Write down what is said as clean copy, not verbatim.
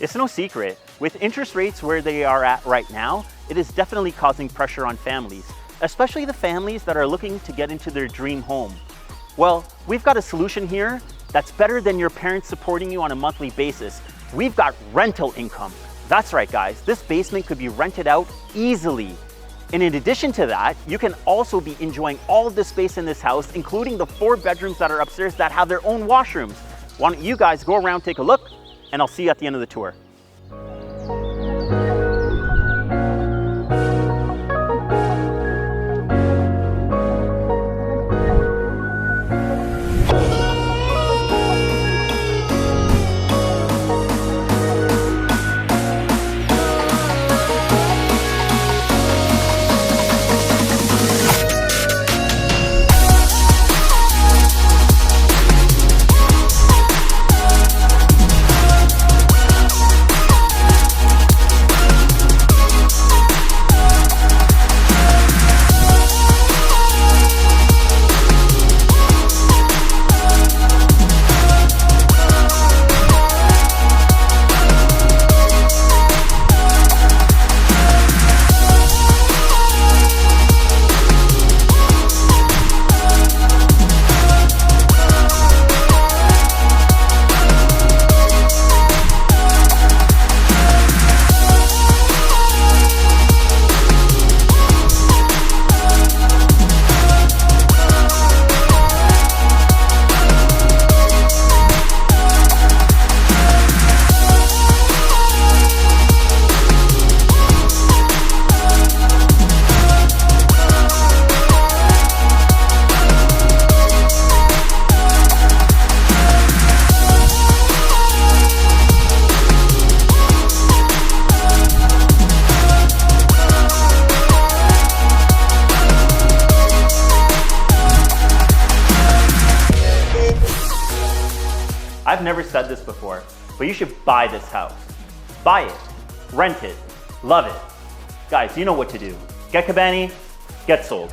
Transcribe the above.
It's no secret, with interest rates where they are at right now, it is definitely causing pressure on families, especially the families that are looking to get into their dream home. Well, we've got a solution here that's better than your parents supporting you on a monthly basis. We've got rental income. That's right, guys, this basement could be rented out easily. And in addition to that, you can also be enjoying all of the space in this house, including the 4 bedrooms that are upstairs that have their own washrooms. Why don't you guys go around, take a look, and I'll see you at the end of the tour. I've never said this before, but you should buy this house. Buy it, rent it, love it. Guys, you know what to do. Get Kabani, get sold.